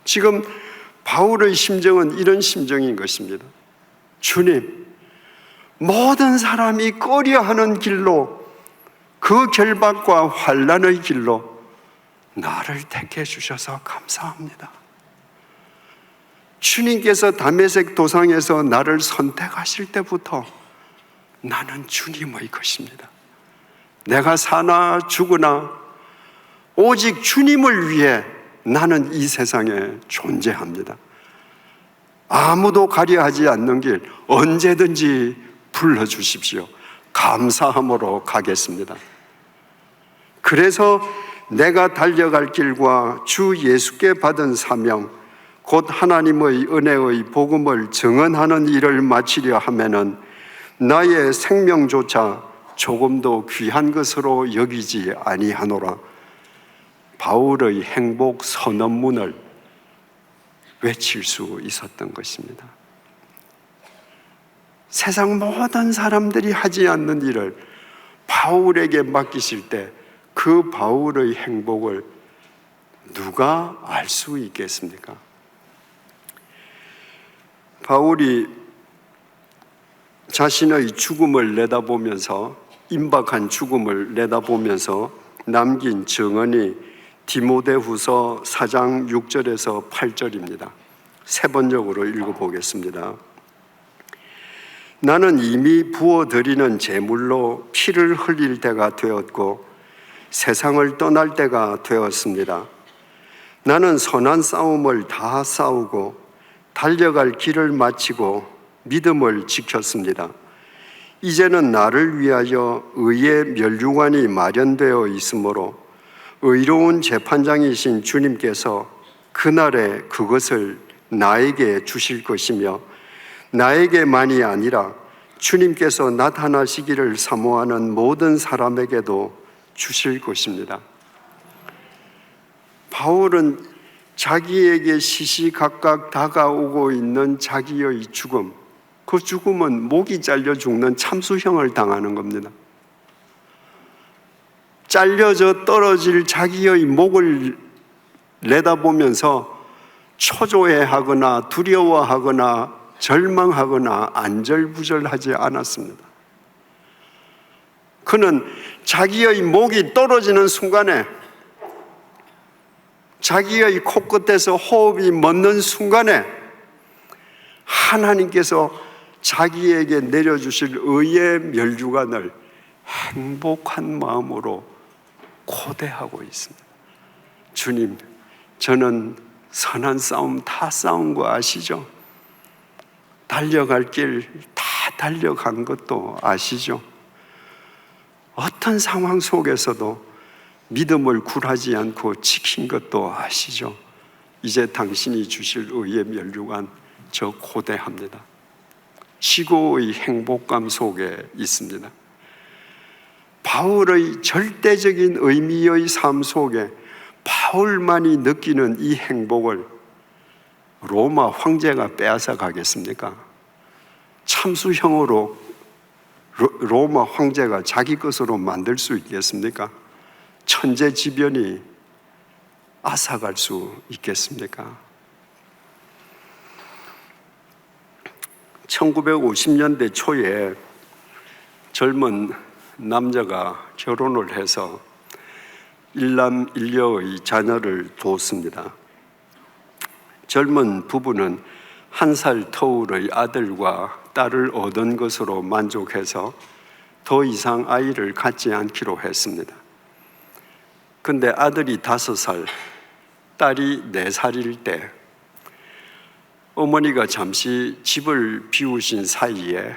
지금 바울의 심정은 이런 심정인 것입니다. 주님, 모든 사람이 꺼려하는 길로, 그 결박과 환난의 길로 나를 택해 주셔서 감사합니다. 주님께서 다메섹 도상에서 나를 선택하실 때부터 나는 주님의 것입니다. 내가 사나 죽으나 오직 주님을 위해 나는 이 세상에 존재합니다. 아무도 가려하지 않는 길 언제든지 불러주십시오. 감사함으로 가겠습니다. 그래서 내가 달려갈 길과 주 예수께 받은 사명, 곧 하나님의 은혜의 복음을 증언하는 일을 마치려 하면은 나의 생명조차 조금도 귀한 것으로 여기지 아니하노라. 바울의 행복 선언문을 외칠 수 있었던 것입니다. 세상 모든 사람들이 하지 않는 일을 바울에게 맡기실 때 그 바울의 행복을 누가 알 수 있겠습니까? 바울이 자신의 죽음을 내다보면서, 임박한 죽음을 내다보면서 남긴 증언이 디모데후서 4장 6절에서 8절입니다. 세 번역으로 읽어보겠습니다. 나는 이미 부어드리는 제물로 피를 흘릴 때가 되었고 세상을 떠날 때가 되었습니다. 나는 선한 싸움을 다 싸우고 달려갈 길을 마치고 믿음을 지켰습니다. 이제는 나를 위하여 의의 면류관이 마련되어 있으므로 의로운 재판장이신 주님께서 그날에 그것을 나에게 주실 것이며 나에게만이 아니라 주님께서 나타나시기를 사모하는 모든 사람에게도 주실 것입니다. 바울은 자기에게 시시각각 다가오고 있는 자기의 죽음, 그 죽음은 목이 잘려 죽는 참수형을 당하는 겁니다. 잘려져 떨어질 자기의 목을 내다보면서 초조해하거나 두려워하거나 절망하거나 안절부절하지 않았습니다. 그는 자기의 목이 떨어지는 순간에, 자기의 코끝에서 호흡이 멎는 순간에 하나님께서 자기에게 내려주실 의의 면류관을 행복한 마음으로 고대하고 있습니다. 주님, 저는 선한 싸움 다 싸운 거 아시죠? 달려갈 길 다 달려간 것도 아시죠? 어떤 상황 속에서도 믿음을 굴하지 않고 지킨 것도 아시죠? 이제 당신이 주실 의의 면류관 저 고대합니다. 지고의 행복감 속에 있습니다. 바울의 절대적인 의미의 삶 속에 바울만이 느끼는 이 행복을 로마 황제가 빼앗아 가겠습니까? 참수형으로 로마 황제가 자기 것으로 만들 수 있겠습니까? 천재지변이 앗아갈 수 있겠습니까? 1950년대 초에 젊은 남자가 결혼을 해서 일남 일녀의 자녀를 뒀습니다. 젊은 부부는 1살 터울의 아들과 딸을 얻은 것으로 만족해서 더 이상 아이를 갖지 않기로 했습니다. 근데 아들이 5살, 딸이 4살일 때 어머니가 잠시 집을 비우신 사이에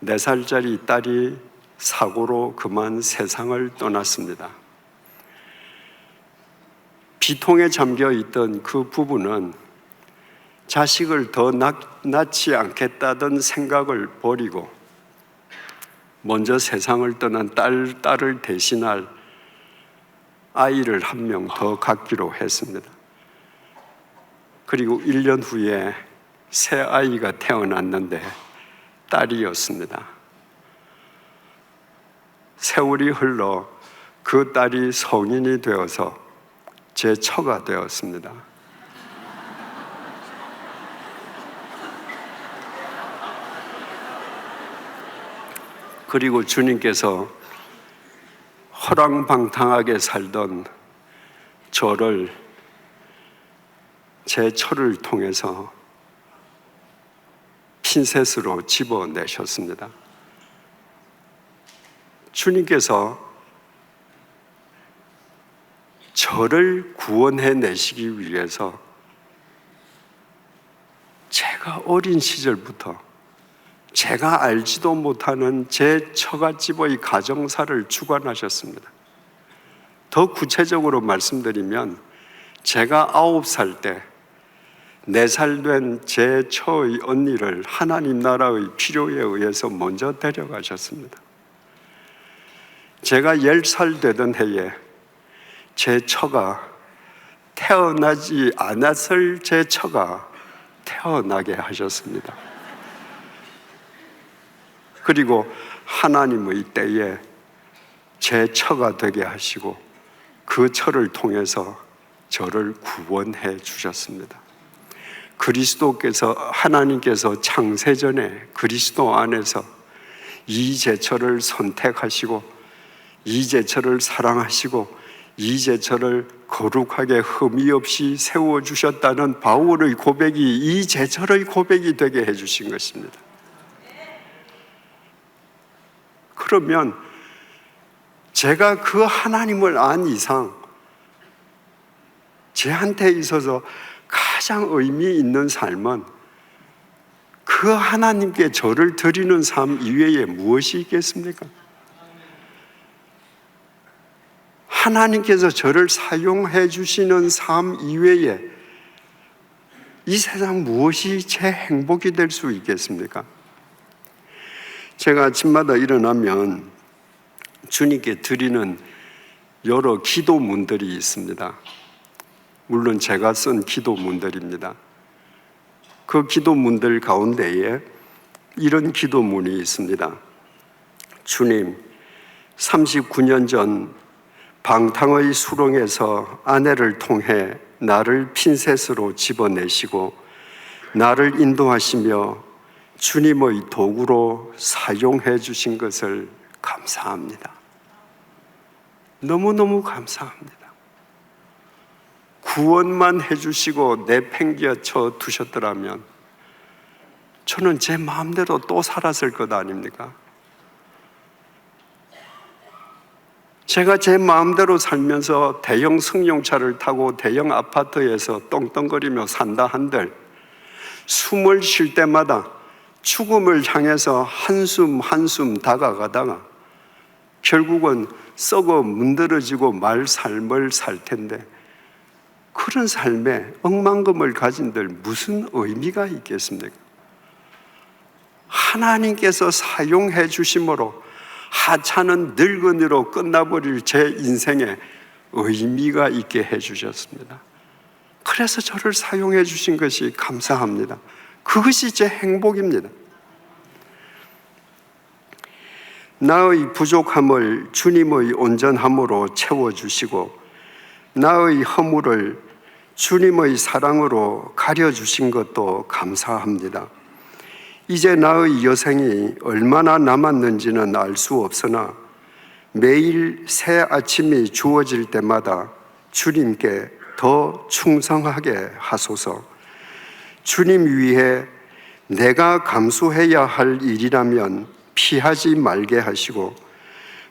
4살짜리 딸이 사고로 그만 세상을 떠났습니다. 비통에 잠겨 있던 그 부부는 자식을 더 낳지 않겠다던 생각을 버리고 먼저 세상을 떠난 딸을 대신할 아이를 1명 더 갖기로 했습니다. 그리고 1년 후에 새 아이가 태어났는데 딸이었습니다. 세월이 흘러 그 딸이 성인이 되어서 제 처가 되었습니다. 그리고 주님께서 허랑방탕하게 살던 저를 제 처를 통해서 핀셋으로 집어내셨습니다. 주님께서 저를 구원해 내시기 위해서 제가 어린 시절부터 제가 알지도 못하는 제 처갓집의 가정사를 주관하셨습니다. 더 구체적으로 말씀드리면 제가 9살 때 4살 된 제 처의 언니를 하나님 나라의 필요에 의해서 먼저 데려가셨습니다. 제가 10살 되던 해에 제 처가 태어나지 않았을 제 처가 태어나게 하셨습니다. 그리고 하나님의 때에 제 처가 되게 하시고 그 처를 통해서 저를 구원해 주셨습니다. 하나님께서 창세전에 그리스도 안에서 이 제처를 선택하시고 이 제처를 사랑하시고 이 제처를 거룩하게 흠이 없이 세워주셨다는 바울의 고백이 이 제처의 고백이 되게 해주신 것입니다. 그러면 제가 그 하나님을 안 이상 제한테 있어서 가장 의미 있는 삶은 그 하나님께 저를 드리는 삶 이외에 무엇이 있겠습니까? 하나님께서 저를 사용해 주시는 삶 이외에 이 세상 무엇이 제 행복이 될 수 있겠습니까? 제가 아침마다 일어나면 주님께 드리는 여러 기도문들이 있습니다. 물론 제가 쓴 기도문들입니다. 그 기도문들 가운데에 이런 기도문이 있습니다. 주님, 39년 전 방탕의 수렁에서 아내를 통해 나를 핀셋으로 집어내시고 나를 인도하시며 주님의 도구로 사용해 주신 것을 감사합니다. 너무너무 감사합니다. 구원만 해주시고 내팽개쳐 두셨더라면 저는 제 마음대로 또 살았을 것 아닙니까? 제가 제 마음대로 살면서 대형 승용차를 타고 대형 아파트에서 떵떵거리며 산다 한들 숨을 쉴 때마다 죽음을 향해서 한숨 한숨 다가가다가 결국은 썩어 문드러지고 말 삶을 살 텐데 그런 삶에 억만금을 가진들 무슨 의미가 있겠습니까? 하나님께서 사용해 주심으로 하찮은 늙은이로 끝나버릴 제 인생에 의미가 있게 해주셨습니다. 그래서 저를 사용해 주신 것이 감사합니다. 그것이 제 행복입니다. 나의 부족함을 주님의 온전함으로 채워주시고 나의 허물을 주님의 사랑으로 가려주신 것도 감사합니다. 이제 나의 여생이 얼마나 남았는지는 알 수 없으나 매일 새 아침이 주어질 때마다 주님께 더 충성하게 하소서. 주님 위해 내가 감수해야 할 일이라면 피하지 말게 하시고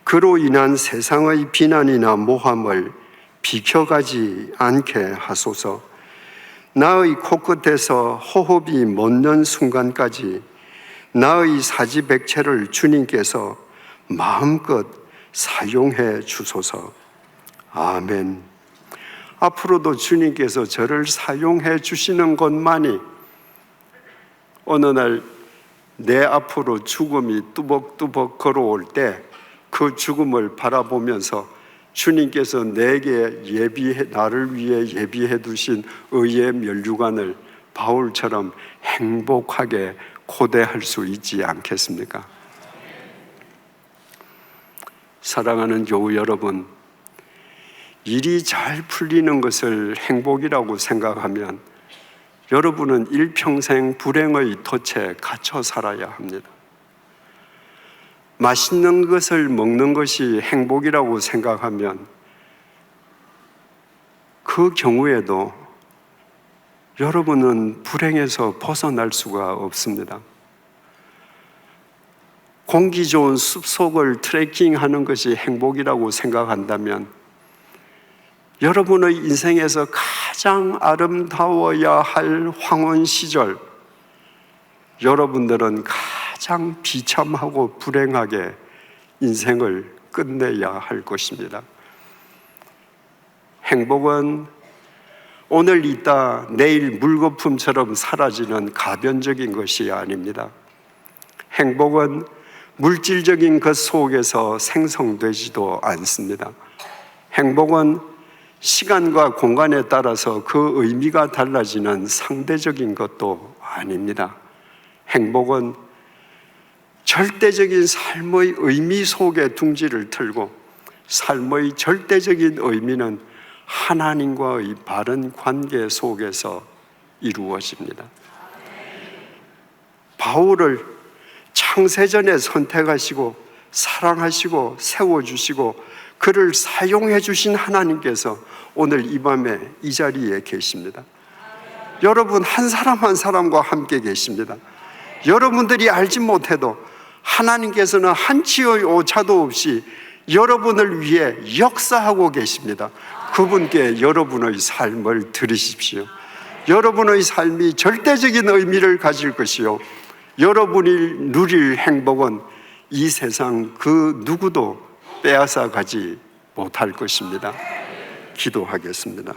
그로 인한 세상의 비난이나 모함을 비켜가지 않게 하소서. 나의 코끝에서 호흡이 멎는 순간까지 나의 사지백체를 주님께서 마음껏 사용해 주소서. 아멘. 앞으로도 주님께서 저를 사용해 주시는 것만이 어느 날 내 앞으로 죽음이 뚜벅뚜벅 걸어올 때 그 죽음을 바라보면서 주님께서 나를 위해 예비해 두신 의의 면류관을 바울처럼 행복하게 고대할 수 있지 않겠습니까? 사랑하는 교우 여러분, 일이 잘 풀리는 것을 행복이라고 생각하면 여러분은 일평생 불행의 덫에 갇혀 살아야 합니다. 맛있는 것을 먹는 것이 행복이라고 생각하면 그 경우에도 여러분은 불행에서 벗어날 수가 없습니다. 공기 좋은 숲속을 트레킹하는 것이 행복이라고 생각한다면 여러분의 인생에서 가장 아름다워야 할 황혼 시절, 여러분들은 가장 비참하고 불행하게 인생을 끝내야 할 것입니다. 행복은 오늘 있다 내일 물거품처럼 사라지는 가변적인 것이 아닙니다. 행복은 물질적인 것 속에서 생성되지도 않습니다. 행복은 시간과 공간에 따라서 그 의미가 달라지는 상대적인 것도 아닙니다. 행복은 절대적인 삶의 의미 속에 둥지를 틀고 삶의 절대적인 의미는 하나님과의 바른 관계 속에서 이루어집니다. 바울을 창세전에 선택하시고 사랑하시고 세워주시고 그를 사용해 주신 하나님께서 오늘 이 밤에 이 자리에 계십니다. 여러분 한 사람 한 사람과 함께 계십니다. 여러분들이 알지 못해도 하나님께서는 한치의 오차도 없이 여러분을 위해 역사하고 계십니다. 그분께 여러분의 삶을 드리십시오. 여러분의 삶이 절대적인 의미를 가질 것이요, 여러분이 누릴 행복은 이 세상 그 누구도 빼앗아 가지 못할 것입니다. 기도하겠습니다.